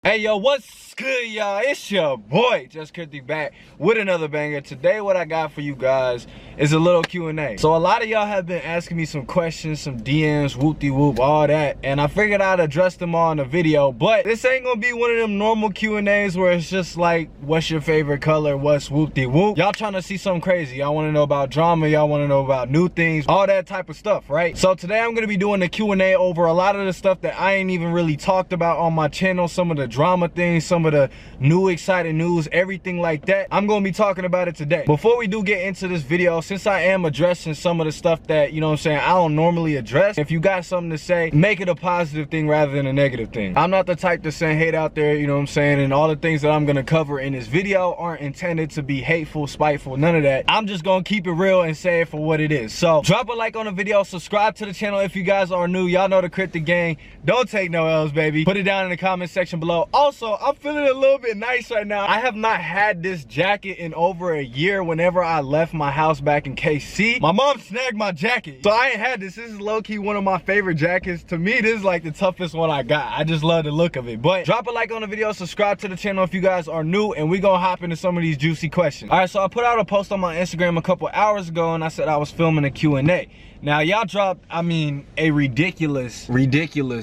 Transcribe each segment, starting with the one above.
Hey yo, what's good y'all? It's your boy, Just Cryptic, back with another banger. Today what I got for you guys is a little Q&A. So a lot of y'all have been asking me some questions, some DMs, whoop-de-whoop, all that. And I figured I'd address them all in a video. But this ain't gonna be one of them normal Q&As where it's just like, what's your favorite color? What's whoop-de-whoop? Y'all trying to see something crazy. Y'all wanna know about drama. Y'all wanna know about new things, all that type of stuff, right? So today I'm gonna be doing the Q&A over a lot of the stuff that I ain't even really talked about on my channel. Some of the drama things, some of the new exciting news, everything like that. I'm gonna be talking about it today. Before we do get into this video, since I am addressing some of the stuff that, you know what I'm saying, I don't normally address, if you got something to say, make it a positive thing rather than a negative thing. I'm not the type to send hate out there, you know what I'm saying, and all the things that I'm gonna cover in this video aren't intended to be hateful, spiteful, none of that. I'm just gonna keep it real and say it for what it is. So drop a like on the video, subscribe to the channel if you guys are new. Y'all know the Cryptic Gang. Don't take no L's, baby. Put it down in the comment section below. Also, I'm feeling a little bit nice right now. I have not had this jacket in over a year. Whenever I left my house back in KC, my mom snagged my jacket. So I ain't had this. This is low-key one of my favorite jackets. To me, this is like the toughest one I got. I just love the look of it. But drop a like on the video, subscribe to the channel if you guys are new, and we gonna hop into some of these juicy questions. All right, so I put out a post on my Instagram a couple hours ago, and I said I was filming a Q&A. Now y'all dropped, I mean, a ridiculous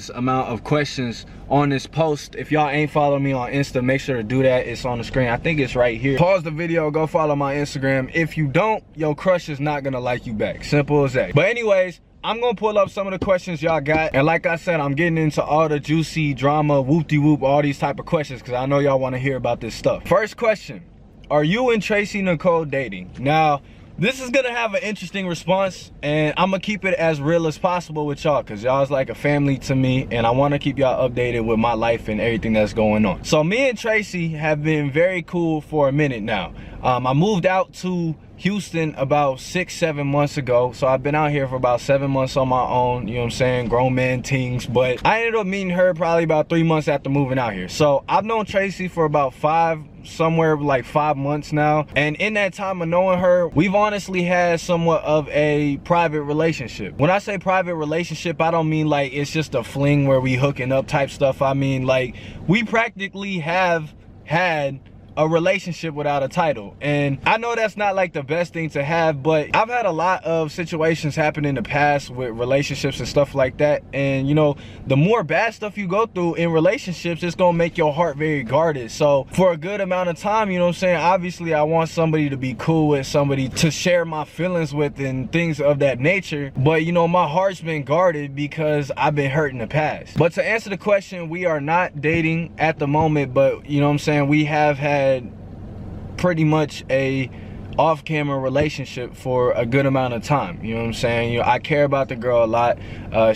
amount of questions on this post. If y'all ain't following me on Insta, make sure to do that. It's on the screen. I think it's right here. Pause the video, go follow my Instagram. If you don't, your crush is not gonna like you back. Simple as that. But anyways, I'm gonna pull up some of the questions y'all got. And like I said, I'm getting into all the juicy drama, whoop-de-whoop, all these type of questions, because I know y'all wanna hear about this stuff. First question, are you and Tracy Nicole dating? Now, this is gonna have an interesting response, and I'm gonna keep it as real as possible with y'all, because y'all is like a family to me, and I want to keep y'all updated with my life and everything that's going on. So me and Tracy have been very cool for a minute now. I moved out to Houston about 6-7 months ago, so I've been out here for about 7 months on my own, you know what I'm saying, grown man things. But I ended up meeting her probably about 3 months after moving out here. So I've known Tracy for about somewhere like 5 months now, and in that time of knowing her, we've honestly had somewhat of a private relationship. When I say private relationship, I don't mean like it's just a fling where we hooking up type stuff. I mean like we practically have had a relationship without a title. And I know that's not like the best thing to have, but I've had a lot of situations happen in the past with relationships and stuff like that. And you know, the more bad stuff you go through in relationships, it's gonna make your heart very guarded. So for a good amount of time, you know what I'm saying, obviously I want somebody to be cool with, somebody to share my feelings with and things of that nature. But you know, my heart's been guarded because I've been hurt in the past. But to answer the question, we are not dating at the moment, but you know what I'm saying, we have had pretty much a off-camera relationship for a good amount of time. You know what I'm saying? You know, I care about the girl a lot.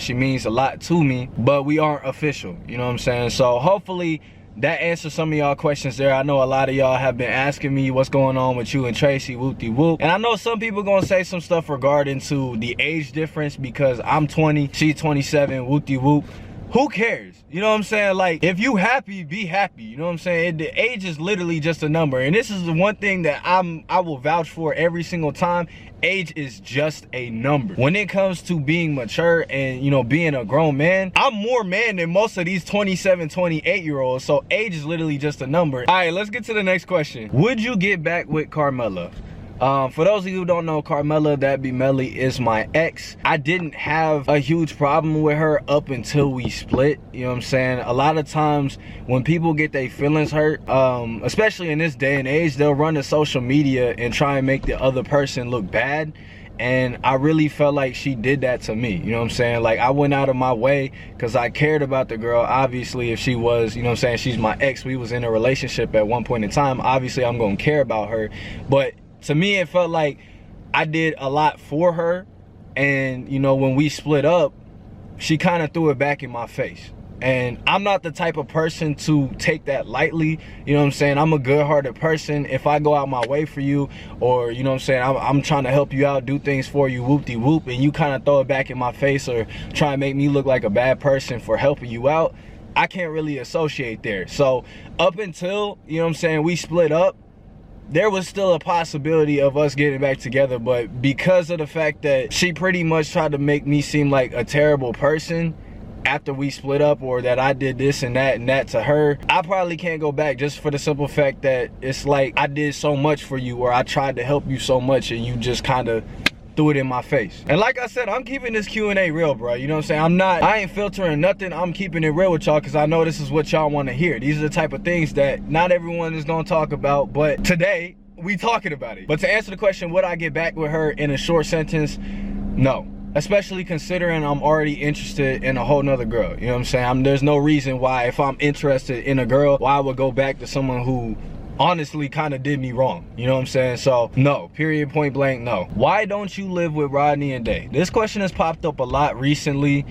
She means a lot to me, but we aren't official. You know what I'm saying? So hopefully that answers some of y'all questions there. I know a lot of y'all have been asking me what's going on with you and Tracy, whoop-de-whoop. And I know some people gonna say some stuff regarding to the age difference, because I'm 20, she's 27, whoop-de-whoop. Who cares? You know what I'm saying? Like, if you happy, be happy. You know what I'm saying? The age is literally just a number. And this is the one thing that I will vouch for every single time. Age is just a number. When it comes to being mature and, you know, being a grown man, I'm more man than most of these 27, 28-year-olds. So age is literally just a number. All right, let's get to the next question. Would you get back with Carmela? For those of you who don't know, Carmela, that be Melly, is my ex. I didn't have a huge problem with her up until we split. You know what I'm saying? A lot of times when people get their feelings hurt, especially in this day and age, they'll run to social media and try and make the other person look bad. And I really felt like she did that to me. You know what I'm saying? Like, I went out of my way because I cared about the girl. Obviously, if she was, you know what I'm saying, she's my ex. We was in a relationship at one point in time. Obviously, I'm going to care about her. But to me, it felt like I did a lot for her. And, you know, when we split up, she kind of threw it back in my face. And I'm not the type of person to take that lightly. You know what I'm saying? I'm a good-hearted person. If I go out my way for you, or, you know what I'm saying, I'm trying to help you out, do things for you, whoop-de-whoop, and you kind of throw it back in my face or try and make me look like a bad person for helping you out, I can't really associate there. So up until, you know what I'm saying, we split up, there was still a possibility of us getting back together. But because of the fact that she pretty much tried to make me seem like a terrible person, after we split up, or that I did this and that to her, I probably can't go back, just for the simple fact that it's like I did so much for you, or I tried to help you so much and you just kind of threw it in my face. And like I said, I'm keeping this Q&A real, bro. You know what I'm saying? I ain't filtering nothing. I'm keeping it real with y'all because I know this is what y'all want to hear. These are the type of things that not everyone is gonna talk about, but today we talking about it. But to answer the question, would I get back with her in a short sentence? No. Especially considering I'm already interested in a whole nother girl. You know what I'm saying? There's no reason why, if I'm interested in a girl, why I would go back to someone who honestly kind of did me wrong. You know what I'm saying? So no, period, point blank, no. Why don't you live with Rodney and Day? This question has popped up a lot recently.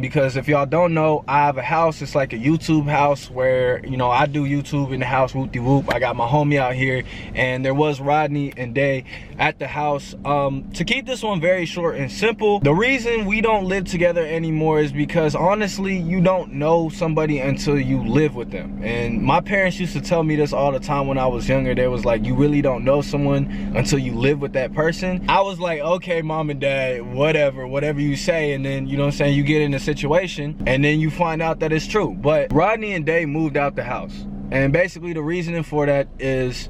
Because if y'all don't know, I have a house. It's like a YouTube house where, you know, I do YouTube in the house, whoop-de-whoop. I got my homie out here, and there was Rodney and Day at the house. To keep this one very short and simple, the reason we don't live together anymore is because honestly, you don't know somebody until you live with them. And my parents used to tell me this all the time when I was younger. They was like, you really don't know someone until you live with that person. I was like, okay, mom and dad, whatever you say. And then, you know what I'm saying, you get in a situation and then you find out that it's true. But Rodney and Day moved out the house, and basically the reasoning for that is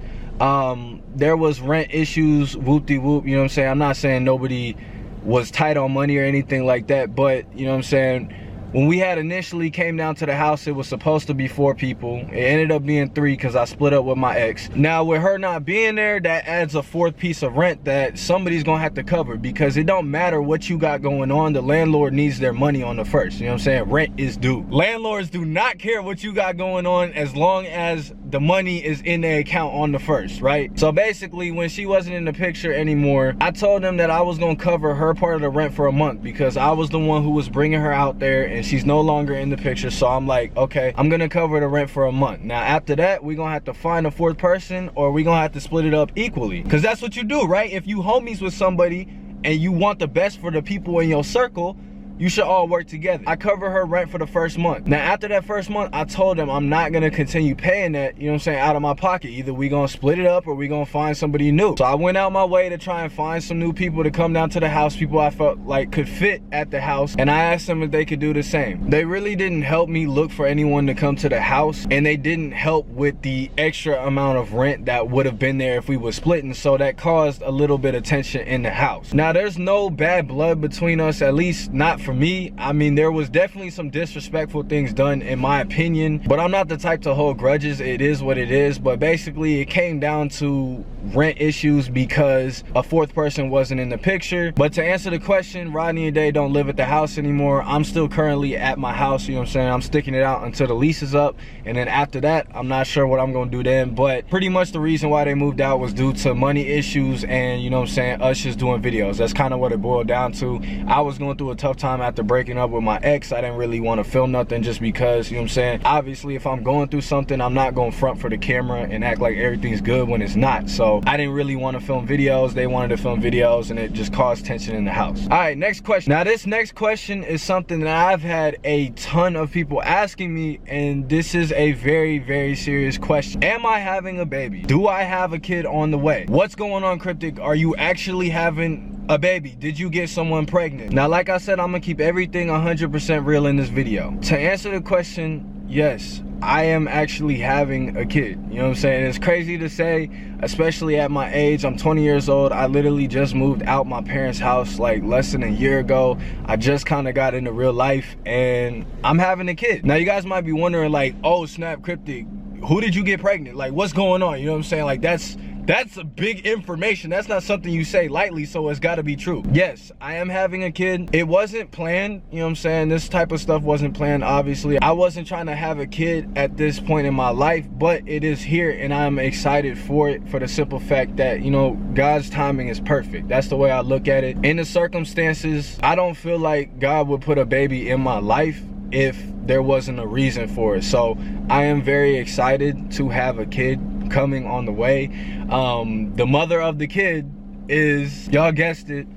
there was rent issues, whoop-de-whoop. You know what I'm saying? I'm not saying nobody was tight on money or anything like that, but you know what I'm saying, when we had initially came down to the house, it was supposed to be 4 people. It ended up being 3 because I split up with my ex. Now with her not being there, that adds a 4th piece of rent that somebody's gonna have to cover, because it don't matter what you got going on, the landlord needs their money on the first. You know what I'm saying? Rent is due. Landlords do not care what you got going on as long as the money is in the account on the first, right? So basically, when she wasn't in the picture anymore, I told them that I was gonna cover her part of the rent for a month, because I was the one who was bringing her out there and she's no longer in the picture. So I'm like, okay, I'm gonna cover the rent for a month. Now after that, we're gonna have to find a 4th person, or we're gonna have to split it up equally, because that's what you do, right? If you homies with somebody and you want the best for the people in your circle, you should all work together. I cover her rent for the first month. Now after that first month, I told them I'm not gonna continue paying that, you know what I'm saying, out of my pocket. Either we gonna split it up or we gonna find somebody new. So I went out my way to try and find some new people to come down to the house, people I felt like could fit at the house, and I asked them if they could do the same. They really didn't help me look for anyone to come to the house, and they didn't help with the extra amount of rent that would have been there if we were splitting, so that caused a little bit of tension in the house. Now there's no bad blood between us, at least not for me. I mean, there was definitely some disrespectful things done in my opinion, but I'm not the type to hold grudges. It is what it is. But basically it came down to rent issues because a 4th person wasn't in the picture. But to answer the question, Rodney and Day don't live at the house anymore. I'm still currently at my house, you know what I'm saying? I'm sticking it out until the lease is up, and then after that, I'm not sure what I'm gonna do then. But pretty much the reason why they moved out was due to money issues and, you know what I'm saying, us just doing videos. That's kind of what it boiled down to. I was going through a tough time after breaking up with my ex. I didn't really want to film nothing just because, you know what I'm saying, obviously if I'm going through something, I'm not going front for the camera and act like everything's good when it's not. So I didn't really want to film videos. They wanted to film videos, and it just caused tension in the house. All right, next question. Now this next question is something that I've had a ton of people asking me, and this is a very, very serious question. Am I having a baby? Do I have a kid on the way? What's going on, Cryptic? Are you actually having a baby? Did you get someone pregnant? Now, like I said, I'm gonna keep everything 100% real in this video. To answer the question, yes, I am actually having a kid. You know what I'm saying? It's crazy to say, especially at my age. I'm 20 years old. I literally just moved out my parents' house like less than a year ago. I just kind of got into real life, and I'm having a kid. Now, you guys might be wondering like, oh snap, Cryptic, who did you get pregnant? Like, what's going on? You know what I'm saying? Like, that's a big information. That's not something you say lightly, so it's got to be true. Yes, I am having a kid. It wasn't planned, you know what I'm saying? This type of stuff wasn't planned, obviously. I wasn't trying to have a kid at this point in my life, but it is here, and I'm excited for it, for the simple fact that, you know, God's timing is perfect. That's the way I look at it. In the circumstances, I don't feel like God would put a baby in my life if there wasn't a reason for it. So I am very excited to have a kid coming on the way. The mother of the kid is, y'all guessed it,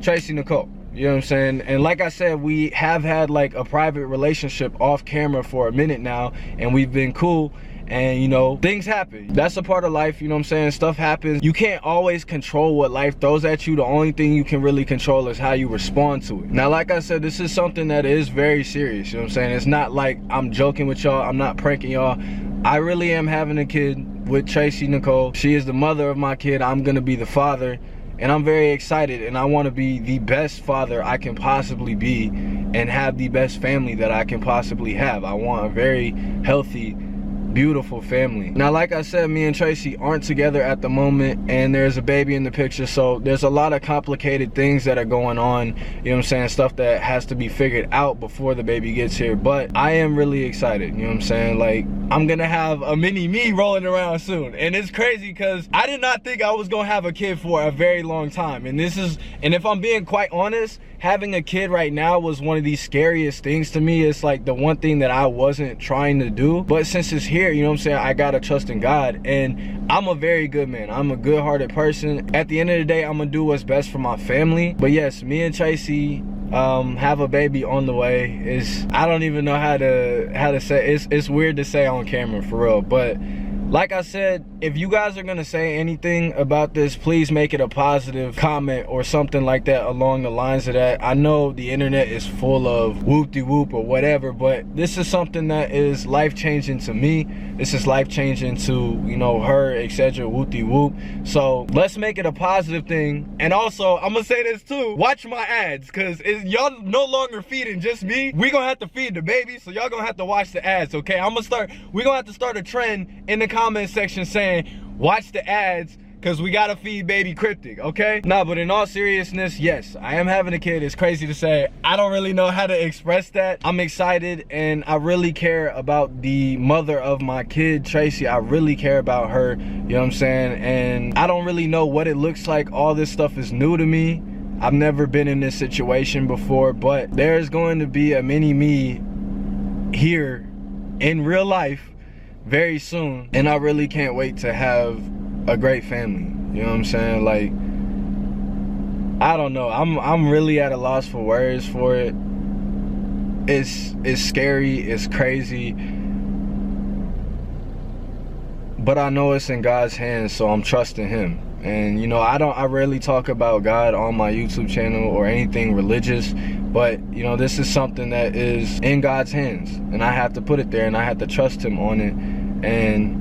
Tracy Nicole. You know what I'm saying? And like I said, we have had like a private relationship off camera for a minute now, and we've been cool. and you know, things happen. That's a part of life, you know what I'm saying? Stuff happens. You can't always control what life throws at you. The only thing you can really control is how you respond to it. Now, like I said, this is something that is very serious, you know what I'm saying? It's not like I'm joking with y'all, I'm not pranking y'all. I really am having a kid with Tracy Nicole. She is the mother of my kid. I'm gonna be the father, and I'm very excited, and I want to be the best father I can possibly be and have the best family that I can possibly have. I want a very healthy, beautiful family. Now, like I said, me and Tracy aren't together at the moment, and there's a baby in the picture, so there's a lot of complicated things that are going on, you know what I'm saying, stuff that has to be figured out before the baby gets here. But I am really excited, you know what I'm saying? Like, I'm gonna have a mini me rolling around soon, and it's crazy because I did not think I was gonna have a kid for a very long time, and if I'm being quite honest, having a kid right now was one of the scariest things to me. It's like the one thing that I wasn't trying to do, but since it's here, you know what I'm saying, I gotta trust in God, and I'm a very good man. I'm a good-hearted person. At the end of the day, I'm gonna do what's best for my family. But yes, me and Tracy have a baby on the way. I don't even know how to say it's weird to say on camera, for real. But like I said, if you guys are gonna say anything about this, please make it a positive comment or something like that along the lines of that. I know the internet is full of whoop-de-whoop or whatever, but this is something that is life-changing to me. This is life-changing to, you know, her, etc. whoop-de-whoop. So let's make it a positive thing. And also, I'm gonna say this too, watch my ads, because y'all no longer feeding just me. We gonna have to feed the baby, so y'all gonna have to watch the ads, okay? We gonna have to start a trend in the comment section saying watch the ads, because we gotta feed baby Cryptic, okay? Nah, but in all seriousness, yes, I am having a kid. It's crazy to say. I don't really know how to express that. I'm excited, and I really care about the mother of my kid, Tracy. I really care about her, you know what I'm saying? And I don't really know what it looks like. All this stuff is new to me. I've never been in this situation before, but there's going to be a mini me here in real life very soon, and I really can't wait to have a great family, you know what I'm saying? Like, I don't know, I'm really at a loss for words for it. It's scary, it's crazy, but I know it's in God's hands, so I'm trusting him. And you know, I rarely talk about God on my YouTube channel or anything religious, but you know, this is something that is in God's hands, and I have to put it there, and I have to trust him on it. And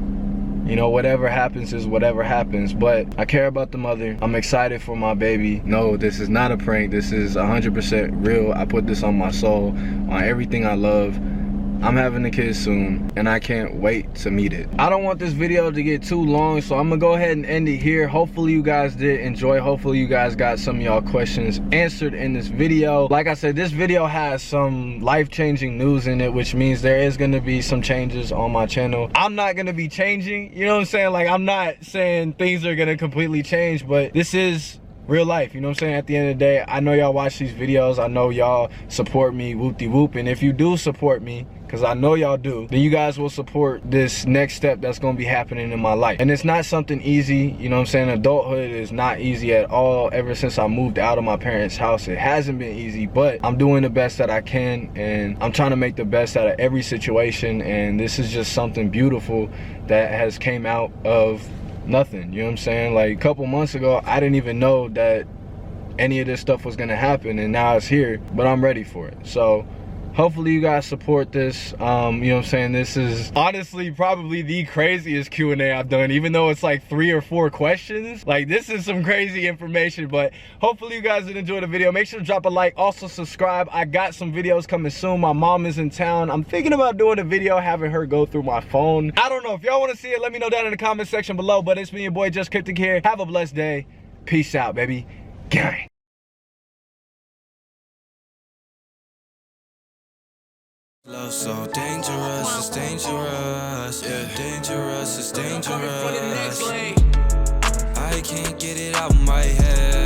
you know, whatever happens is whatever happens, but I care about the mother. I'm excited for my baby. No, this is not a prank. This is 100% real. I put this on my soul, on everything I love. I'm having a kid soon, and I can't wait to meet it. I don't want this video to get too long, so I'm gonna go ahead and end it here. Hopefully you guys did enjoy. Hopefully you guys got some of y'all questions answered in this video. Like I said, this video has some life-changing news in it, which means there is gonna be some changes on my channel. I'm not gonna be changing, you know what I'm saying? Like, I'm not saying things are gonna completely change, but this is real life, you know what I'm saying? At the end of the day, I know y'all watch these videos. I know y'all support me, whoop-de-whoop. And if you do support me, because I know y'all do, then you guys will support this next step that's going to be happening in my life. And it's not something easy, you know what I'm saying? Adulthood is not easy at all. Ever since I moved out of my parents' house, it hasn't been easy, but I'm doing the best that I can, and I'm trying to make the best out of every situation. And this is just something beautiful that has came out of nothing, you know what I'm saying? Like, a couple months ago, I didn't even know that any of this stuff was gonna happen, and now it's here, but I'm ready for it. So hopefully you guys support this. You know what I'm saying? This is honestly probably the craziest Q&A I've done, even though it's like 3 or 4 questions. Like, this is some crazy information, but hopefully you guys did enjoy the video. Make sure to drop a like, also subscribe. I got some videos coming soon. My mom is in town. I'm thinking about doing a video, having her go through my phone. I don't know. If y'all want to see it, let me know down in the comment section below. But it's me, your boy, Just Cryptic here. Have a blessed day. Peace out, baby. Gang. Love so dangerous, it's dangerous, yeah, dangerous, it's dangerous. I can't get it out of my head.